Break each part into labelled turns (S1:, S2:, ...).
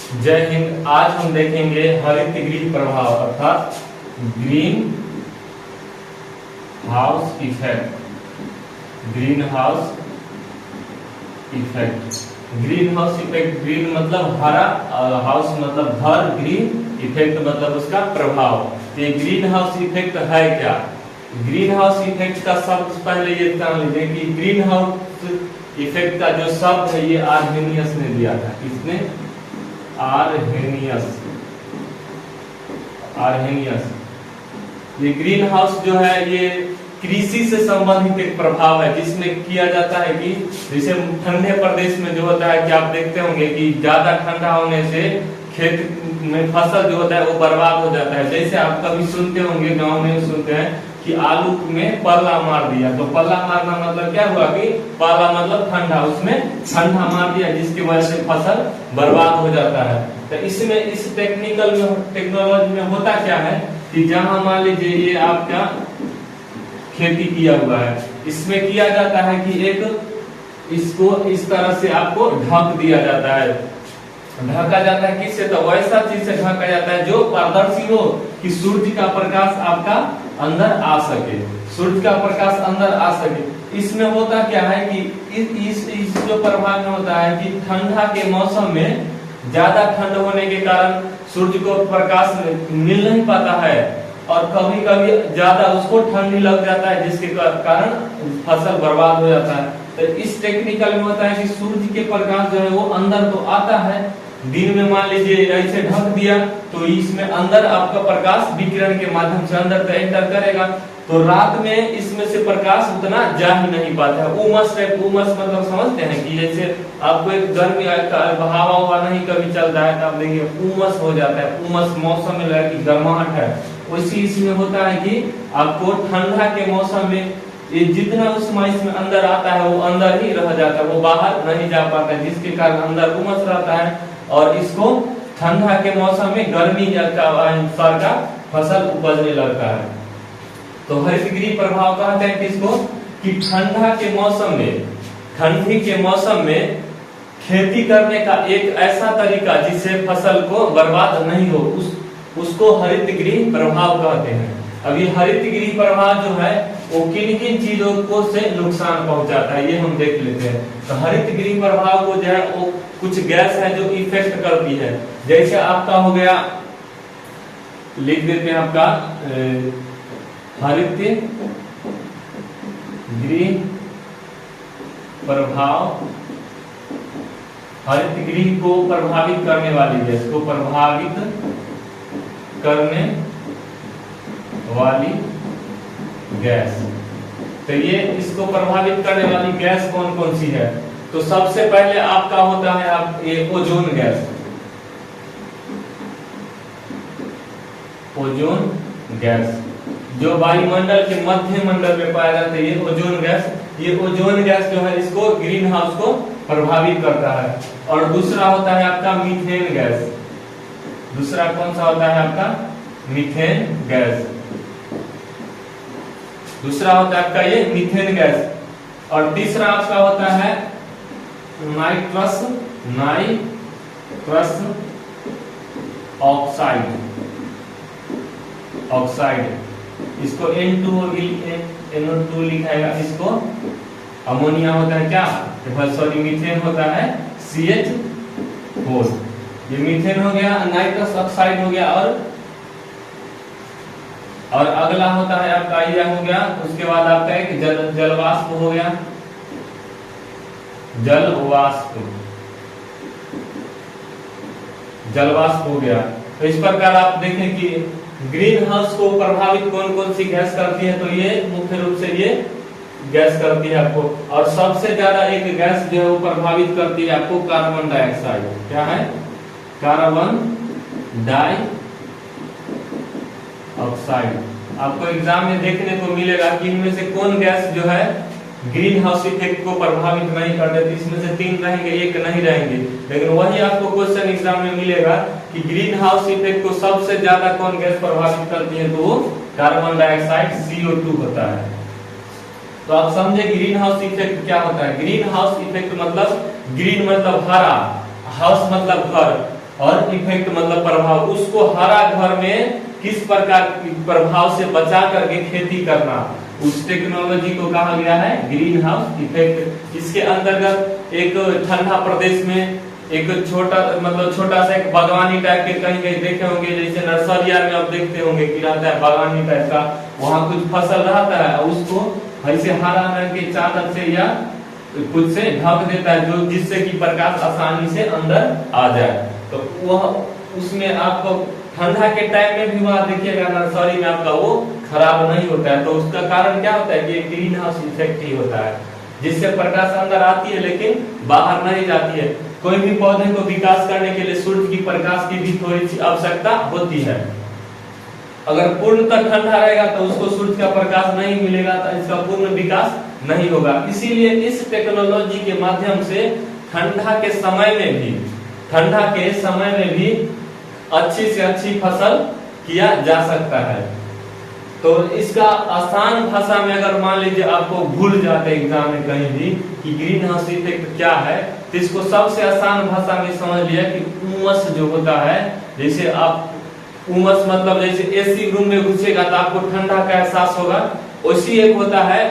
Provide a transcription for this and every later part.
S1: जय हिंद। आज हम देखेंगे हरित गृह प्रभाव अर्थात green house effect. Green house effect, green house effect, green मतलब हरा, हाउस मतलब घर, ग्रीन इफेक्ट मतलब उसका प्रभाव। ये ग्रीन हाउस इफेक्ट है क्या? ग्रीन हाउस इफेक्ट का शब्द पहले ये जान लीजिए कि ग्रीन हाउस इफेक्ट का जो शब्द है ये आर्हेनियस ने दिया था। किसने? आर्हेनियस। आर्हेनियस। ये ग्रीन हाउस जो है ये कृषि से संबंधित एक प्रभाव है, जिसमें किया जाता है कि जैसे ठंडे प्रदेश में जो होता है कि आप देखते होंगे कि ज्यादा ठंडा होने से खेत में फसल जो होता है वो बर्बाद हो जाता है। जैसे आप कभी सुनते होंगे, गांव में सुनते हैं कि आलू में पल्ला मार दिया, तो पल्ला मारना मतलब क्या हुआ कि पाला मतलब ठंडा, उसमें ठंडा मार दिया जिसकी वजह से फसल बर्बाद हो जाता है। तो इसमें इस टेक्नोलॉजी में होता क्या है कि जहां मान लीजिए ये आपका खेती किया हुआ है, इसमें किया जाता है कि एक इसको इस तरह से आपको ढक दिया जाता है। ढका जाता है किससे? तो वैसा चीज से ढका जाता है जो पारदर्शी हो कि सूर्य का प्रकाश आपका अंदर आ सके, सूर्य का प्रकाश अंदर आ सके। इसमें होता क्या है कि इस जो प्रभाव में होता है कि ठंडा के मौसम में ज्यादा ठंड होने के कारण सूर्य को प्रकाश मिल नहीं पाता है और कभी कभी ज्यादा उसको ठंडी लग जाता है, जिसके कारण फसल बर्बाद हो जाता है। तो इस टेक्निकल में होता है कि सूर्य के प्रकाश जो है वो अंदर तो आता है, दिन में मान लीजिए ऐसे ढक दिया तो इसमें अंदर आपका प्रकाश विकिरण के माध्यम से अंदर तो एंटर करेगा, तो रात में इसमें से प्रकाश उतना जा ही नहीं पाता है। उमस टाइप, उमस मतलब समझते हैं कि जैसे आपको एक गर्मी हवा नहीं कभी चलता है तो आप देखिए उमस हो जाता है, उमस मौसम में लगा कि गर्माहट है, वैसे इसमें होता है कि आपको ठंडा के मौसम में ये जितना उष्मा इसमें अंदर आता है वो अंदर ही रह जाता है, वो बाहर नहीं जा पाता है, जिसके कारण अंदर उमस रहता है और इसको ठंडा के मौसम में गर्मी का अनुसार का फसल उपजने लगता है। तो हरित गृह प्रभाव कहते हैं किसको? कि ठंडा के मौसम में, ठंडी के मौसम में खेती करने का एक ऐसा तरीका जिससे फसल को बर्बाद नहीं हो, उसको हरित गृह प्रभाव कहते हैं। अभी हरित गृह प्रभाव जो है वो किन किन चीजों को से नुकसान पहुंचाता है ये हम देख लेते हैं। तो हरित गृह प्रभाव को जो है वो कुछ गैस है जो इफेक्ट करती है। जैसे आपका हो गया, लिख देते हैं आपका हरित गृह प्रभाव, हरित गृह को प्रभावित करने वाली गैस को प्रभावित करने वाली गैस। तो ये इसको प्रभावित करने वाली गैस कौन कौन सी है? तो सबसे पहले आपका होता है आप ये ओजोन गैस। ओजोन गैस जो वायुमंडल के मध्य मंडल में पाया जाता है, ये ओजोन गैस। ये ओजोन गैस जो है इसको ग्रीन हाउस को प्रभावित करता है। और दूसरा होता है आपका मीथेन गैस। दूसरा कौन सा होता है आपका? Methane gas. दूसरा होता है आपका ये मीथेन गैस। और तीसरा आपका होता है नाइट्रस ऑक्साइड। ऑक्साइड इसको NO2 लिखाएगा, इसको अमोनिया होता है क्या? सॉरी मीथेन होता है CH4। ये मीथेन हो गया, नाइट्रस ऑक्साइड हो गया और अगला होता है आपका ये हो गया। उसके बाद आपका एक जलवाष्प हो गया, जलवाष्प हो गया। तो इस प्रकार आप देखें कि ग्रीन हाउस को प्रभावित कौन कौन सी गैस करती है, तो ये मुख्य रूप से ये गैस करती है आपको। और सबसे ज्यादा एक गैस जो है वो प्रभावित करती है आपको कार्बन डाइऑक्साइड। क्या है? Carbon dioxide. आपको एग्जाम में देखने को मिलेगा कि इनमें से कौन गैस जो है ग्रीन हाउस इफेक्ट को प्रभावित नहीं कर देती। इसमें से 3 रहेंगे, 1 नहीं रहेंगे, लेकिन वही आपको क्वेश्चन एग्जाम में मिलेगा कि ग्रीन हाउस इफेक्ट को सबसे ज्यादा कौन गैस प्रभावित करती है, तो वो कार्बन डाइऑक्साइड CO2 होता है। तो आप समझे ग्रीन हाउस इफेक्ट क्या होता है। ग्रीन हाउस इफेक्ट मतलब ग्रीन मतलब हरा, हाउस मतलब घर, और इफेक्ट मतलब प्रभाव, उसको हरा घर में किस प्रकार की प्रभाव से बचा करके खेती करना, उस टेक्नोलॉजी को कहा गया है ग्रीन हाउस इफेक्ट। इसके अंतर्गत एक ठंडा प्रदेश में एक छोटा सा एक बागवानी टाइप के कहीं कहीं देखे होंगे, जैसे नर्सरिया में आप देखते होंगे कि रहता है बागवानी टाइप का, वहां कुछ फसल रहता है, उसको ऐसे हरा रंग के चादर से या कुछ से ढक देता है, जो जिससे कि प्रकाश आसानी से अंदर आ जाए। तो वह उसमें आपको ठंडा के टाइम में भी वहां देखिएगा नर्सरी में आपका वो खराब नहीं होता है। तो उसका कारण क्या होता है कि ग्रीन हाउस इफेक्ट ही होता है, जिससे प्रकाश अंदर आती है लेकिन बाहर नहीं जाती है। कोई भी पौधे को विकास करने के लिए सूर्य की प्रकाश की भी थोड़ी सी आवश्यकता होती है। अगर पूर्णतः ठंडा रहेगा तो उसको सूर्य का प्रकाश नहीं मिलेगा, तो इसका पूर्ण विकास नहीं होगा। इसीलिए इस टेक्नोलॉजी के माध्यम से ठंडा के समय में भी अच्छी से अच्छी फसल किया जा सकता है। तो इसका आसान भाषा में अगर मान लीजिए आपको भूल जाते एग्जाम में कहीं भी कि ग्रीन हाउस इफेक्ट क्या है, तो इसको सबसे आसान भाषा में समझ लिया कि उमस जो होता है, जैसे आप उमस मतलब जैसे एसी रूम में घुसेगा तो आपको ठंडा का एहसास होगा, वैसी एक होता है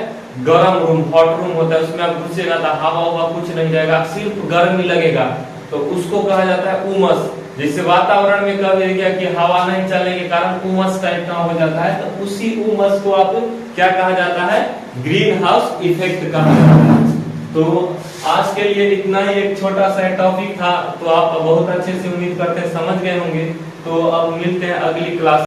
S1: गर्म रूम, हॉट रूम होता है, उसमें आप घुसेगा तो हवा कुछ नहीं जाएगा, सिर्फ गर्मी लगेगा, तो उसको कहा जाता है उमस। जैसे वातावरण में कह दिया कि हवा नहीं चलने के कारण उमस टाइप का हो जाता है, तो उसी उमस को आप क्या कहा जाता है, ग्रीन हाउस इफेक्ट कहा जाता है। तो आज के लिए इतना ही एक छोटा सा टॉपिक था, तो आप बहुत अच्छे से उम्मीद करते हैं समझ गए होंगे। तो अब मिलते हैं अगली क्लास।